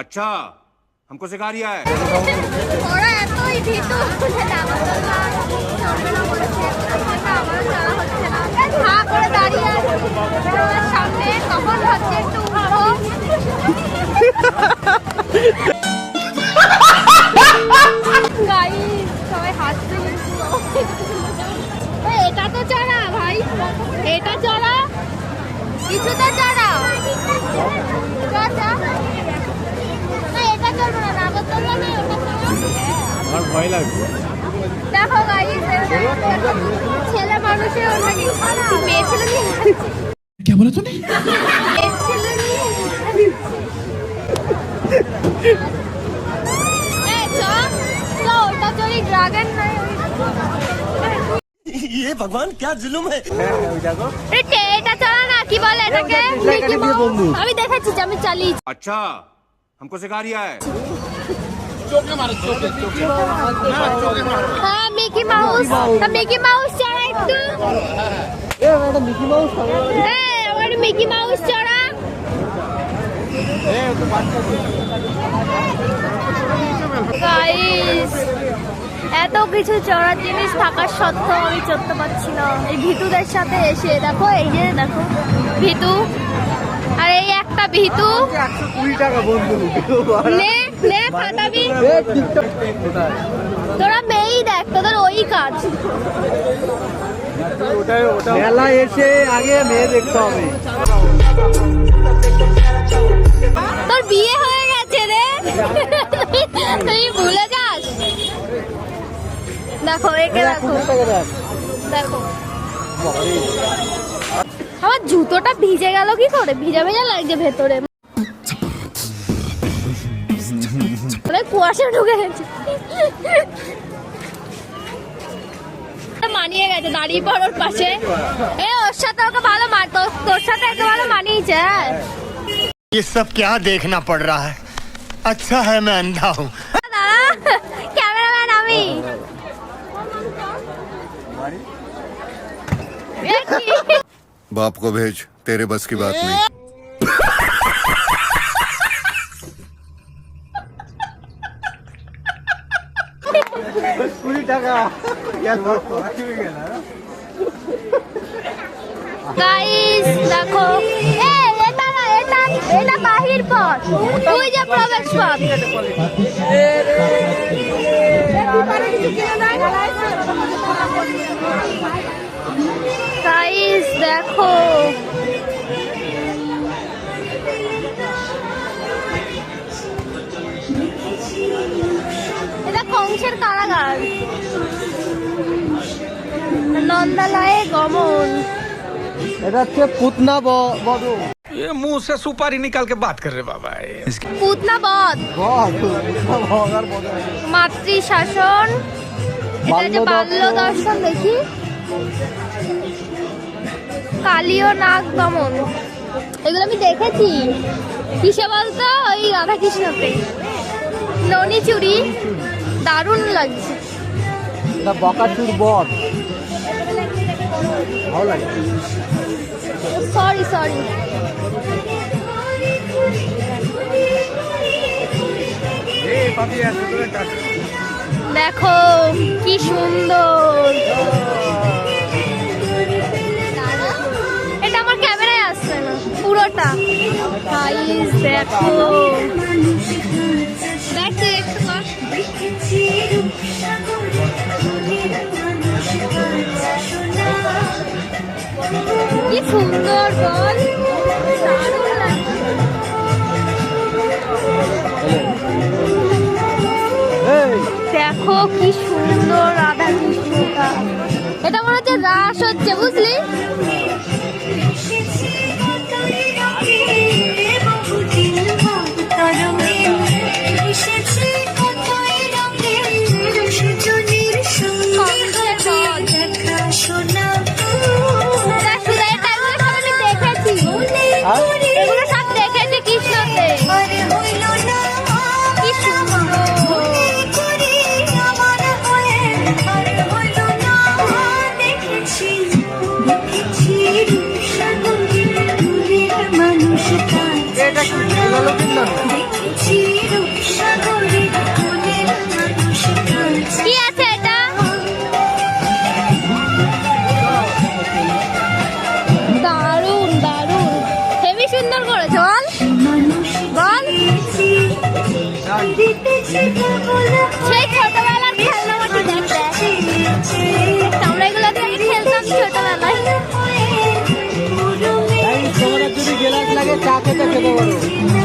अच्छा हमको सिखा रिया है। ওরা এতই ভীতু যে নাগরদোলনা চড়বে না বলেছে, আমার যাওয়া হচ্ছে না। হা করে দাঁড়িয়ে আছে ওর সামনে, তখন ভাবছি একটু উঠবো। গাইস সবাই হাসছে কিন্তু। এটা তো চড়া ভাই, এটা চড়া, কিছুটা চড়া। এটা চলবে না, নাগরদোলনা নেই, ওটা চড়া। আমার ভয় লাগবে। দেখো গাইস, ছেলে মানুষের নাকি মেয়ে ছেলে নিয়ে কি বলে তুমি? মেয়ে ছেলে নিয়ে ওটা চড়ি, ড্রাগন নাই। ये भगवान क्या जुल्म है। এটা চড়া না, কি বলে এটাকে? Mickey mouse. আমি দেখেছি, আমি চালিয়েছি। अच्छा हमको सिखा रिया है। হ্যাঁ মিকি মাউস, মিকি মাউস চড়া একটু। মিকি মাউস হ্যাঁ আমার মিকি মাউস চড়া। গাইস এত কিছু চড়ার জিনিস থাকার সত্ত্বেও আমি চড়তে পারছি না এই ভীতুদের সাথে এসে। দেখো এই যে দেখো ভীতু, আর এই একটা ভীতু। 120 টাকা বন্ধু। নে নে ফাটাবি। তোরা মেয়েই দেখ, তোদের ওই কাজ। মেলা এসে আগে মেয়ে দেখতে হবে। তোর বিয়ে হয়ে গেছে রে, তুই ভুলে যাস। দেখো একে দেখো, দেখো আমার জুতোটা ভিজে গেল কি করে? ভিজা ভিজা লাগছে ভেতরে, কুয়াশা ঢুকে গেছে। মানিয়ে গেছে, দাঁড়িয়ে পড় ওর পাশে। ওর সাথে ওকে ভালো তোর সাথে একে ভালো মানিয়েছে। ये सब क्या देखना पड़ रहा है। अच्छा है मैं अंधा हूँ। ক্যামেরাম্যান আমি। बाप को भेज, तेरे बस की बात नहीं। 20 টাকা। গাইস দেখো, এটা না, এটা বাহির পথ, ওই যে প্রবেশ পথ। গাইস দেখো এটা কংসের কারাগার, নন্দালয়ে গমন। এটা হচ্ছে পুতনা বধূ। ये मुंह से सुपारी निकाल के बात कर रहे बाबा। পুতনা বধ, মাতৃ শাসন, এটা যে বাল্য দর্শন। দেখি কালীয় নাগ দমন, এগুলো আমি দেখেছি। কিসে বলতো? ওই রাধা কৃষ্ণতে। ননি চুরি, দারুণ লাগছে। বকাচুর বধ ভালো লাগে। Sorry sorry. দেখো কি সুন্দর, এটা আমার ক্যামেরায় আসছে না পুরোটা। গাইস দেখো, দেখ তুই একটু কর। কি সুন্দর বল, দারুণ লাগছে। দেখো কি সুন্দর রাধা কৃষ্ণটা। এটা মনে হচ্ছে রাস হচ্ছে, বুঝলি? এগুলো সব দেখেছি কৃষ্ণতে। কি সুন্দর। এটা কি গেল কিনলাম কি আছে এটা? দারুন দারুন, হেবি সুন্দর করে চল বল। সেই ছোটবেলার খেলনা মাটি দেখতে আমরা এগুলো দিয়ে খেলতাম ছোটবেলায়। তোমাদের যদি গেলাস লাগে চা খেতে খেতে পারো।